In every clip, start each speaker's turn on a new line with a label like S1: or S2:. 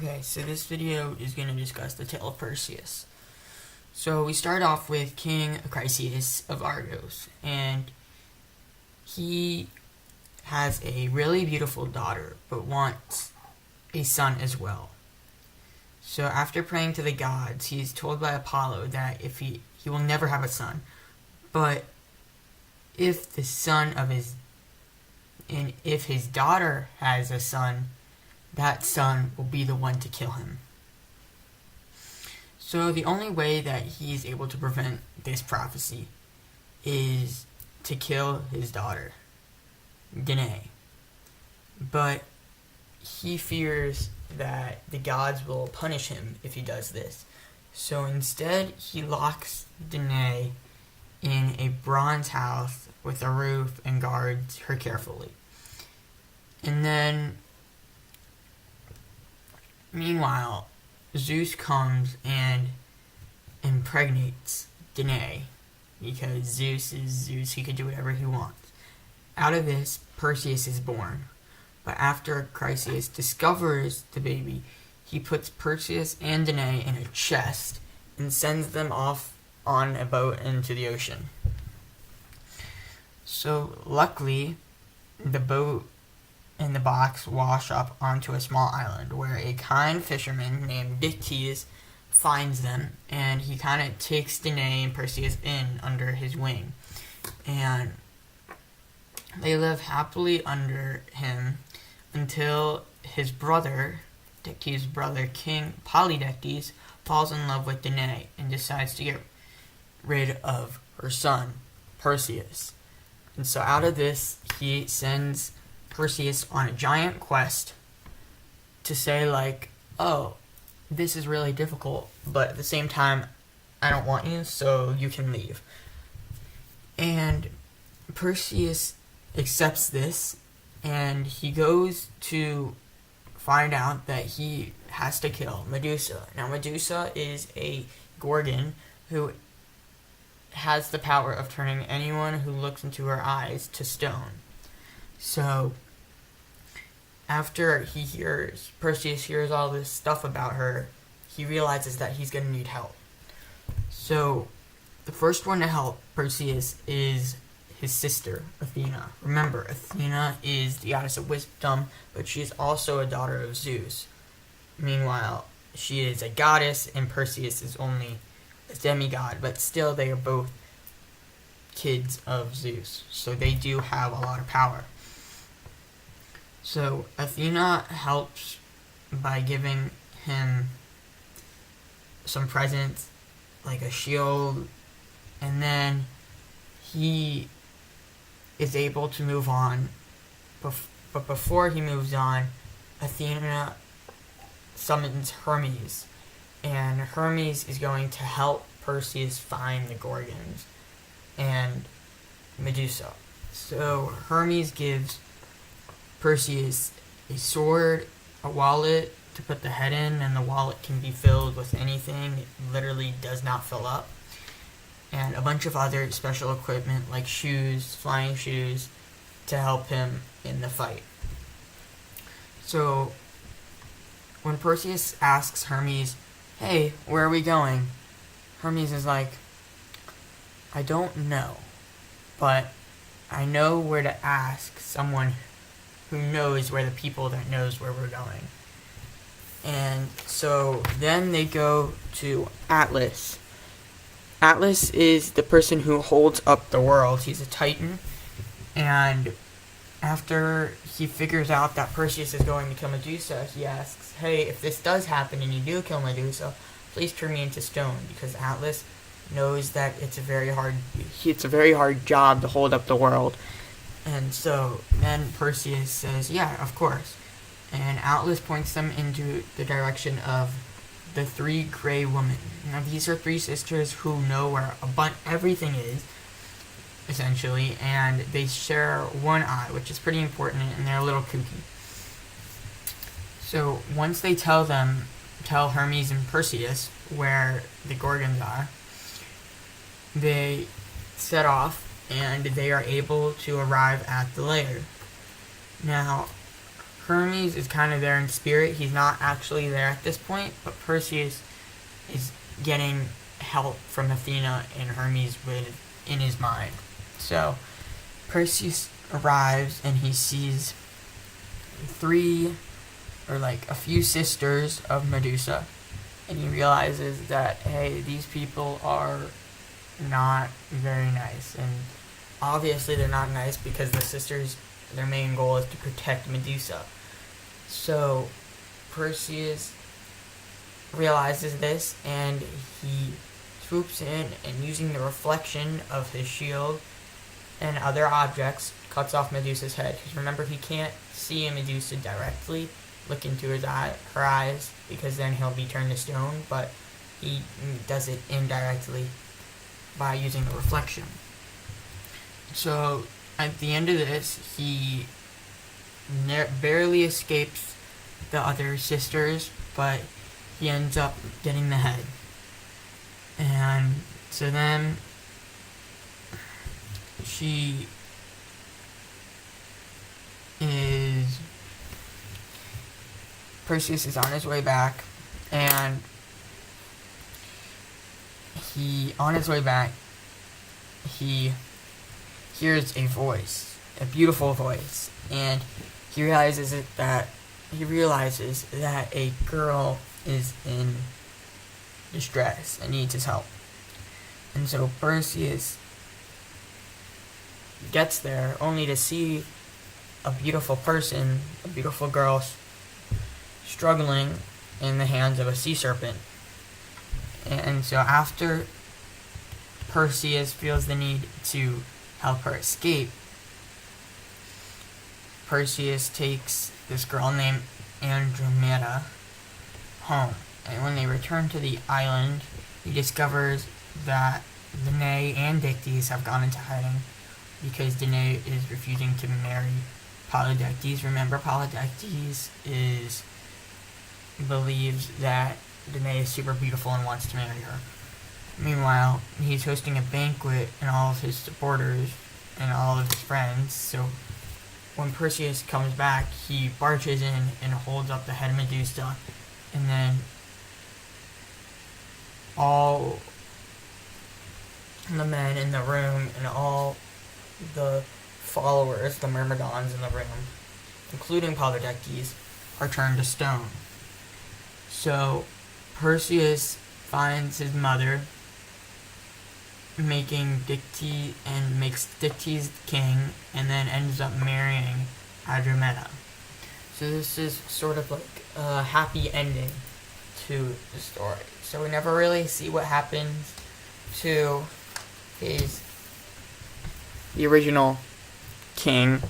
S1: Okay, so this video is going to discuss the Tale of Perseus. So we start off with King Chryseis of Argos, and he has a really beautiful daughter, but wants a son as well. So after praying to the gods, he's told by Apollo that if he will never have a son, but if his daughter has a son, that son will be the one to kill him. So the only way that he's able to prevent this prophecy is to kill his daughter, Danae. But he fears that the gods will punish him if he does this. So instead, he locks Danae in a bronze house with a roof and guards her carefully. And then meanwhile, Zeus comes and impregnates Danae, because Zeus is Zeus, he can do whatever he wants. Out of this, Perseus is born. But after Chryseis discovers the baby, he puts Perseus and Danae in a chest and sends them off on a boat into the ocean. So luckily, the boat and the box wash up onto a small island where a kind fisherman named Dictys finds them, and he kind of takes Danae and Perseus in under his wing. And they live happily under him until his brother, Dictys' brother, King Polydectes, falls in love with Danae and decides to get rid of her son, Perseus. And so out of this, he sends Perseus on a giant quest to say, like, oh, this is really difficult, but at the same time, I don't want you, so you can leave. And Perseus accepts this, and he goes to find out that he has to kill Medusa. Now, Medusa is a Gorgon who has the power of turning anyone who looks into her eyes to stone. So after Perseus hears all this stuff about her, he realizes that he's going to need help. So the first one to help Perseus is his sister, Athena. Remember, Athena is the goddess of wisdom, but she is also a daughter of Zeus. Meanwhile, she is a goddess, and Perseus is only a demigod, but still they are both kids of Zeus, so they do have a lot of power. So Athena helps by giving him some presents, like a shield, and then he is able to move on. But before he moves on, Athena summons Hermes, and Hermes is going to help Perseus find the Gorgons and Medusa. So Hermes gives Perseus a sword, a wallet to put the head in, and the wallet can be filled with anything. It literally does not fill up. And a bunch of other special equipment like shoes, flying shoes, to help him in the fight. So when Perseus asks Hermes, hey, where are we going? Hermes is like, I don't know, but I know where to ask someone who knows where the people that knows where we're going. And so then they go to Atlas. Atlas is the person who holds up the world. He's a titan, and after he figures out that Perseus is going to kill Medusa, he asks, hey, if this does happen and you do kill Medusa, please turn me into stone, because Atlas knows that it's a very hard job to hold up the world. And so then Perseus says, yeah, of course. And Atlas points them into the direction of the three gray women. Now, these are three sisters who know where everything is, essentially, and they share one eye, which is pretty important, and they're a little kooky. So once they tell Hermes and Perseus where the Gorgons are, they set off, and they are able to arrive at the lair. Now, Hermes is kind of there in spirit. He's not actually there at this point, but Perseus is getting help from Athena and Hermes in his mind. So Perseus arrives and he sees a few sisters of Medusa, and he realizes that, hey, these people are not very nice, and obviously they're not nice because the sisters, their main goal is to protect Medusa. So Perseus realizes this, and he swoops in and, using the reflection of his shield and other objects, cuts off Medusa's head. Because remember, he can't see a Medusa directly, look into her eyes, because then he'll be turned to stone, but he does it indirectly by using the reflection. So at the end of this, he barely escapes the other sisters, but he ends up getting the head. And so then Perseus is on his way back, and on his way back, he hears a voice, a beautiful voice, and he realizes that a girl is in distress and needs his help. And so Perseus gets there only to see a beautiful girl struggling in the hands of a sea serpent. And so after Perseus feels the need to help her escape, Perseus takes this girl named Andromeda home. And when they return to the island, he discovers that Danae and Dictys have gone into hiding because Danae is refusing to marry Polydectes. Remember, Polydectes believes that Danae is super beautiful and wants to marry her. Meanwhile, he's hosting a banquet, and all of his supporters and all of his friends. So when Perseus comes back, he barges in and holds up the head of Medusa, and then all the men in the room and all the followers, the Myrmidons in the room, including Polydectes, are turned to stone. So Perseus finds his mother, makes Dictys king, and then ends up marrying Andromeda. So this is sort of like a happy ending to the story. So we never really see what happens to the original king.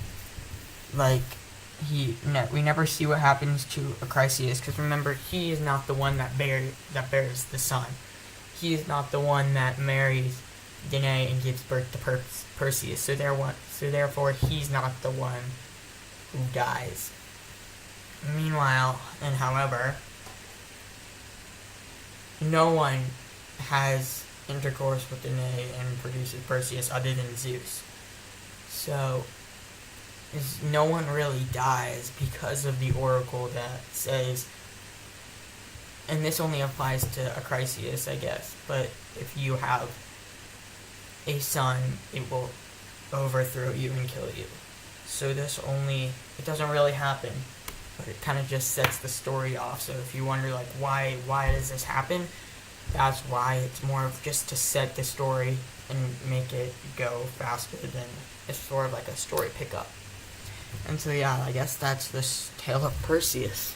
S1: We never see what happens to Acrisius, because remember, he is not the one that bears the son. He is not the one that marries Danae and gives birth to Perseus. So therefore, he's not the one who dies. Meanwhile, and however, no one has intercourse with Danae and produces Perseus other than Zeus. So no one really dies because of the oracle that says, and this only applies to Acrisius, I guess, but if you have a son, it will overthrow you and kill you. So it doesn't really happen, but it kind of just sets the story off. So if you wonder, why does this happen? That's why. It's more of just to set the story and make it go faster than it's sort of like a story pickup. And so, yeah, I guess that's the Tale of Perseus.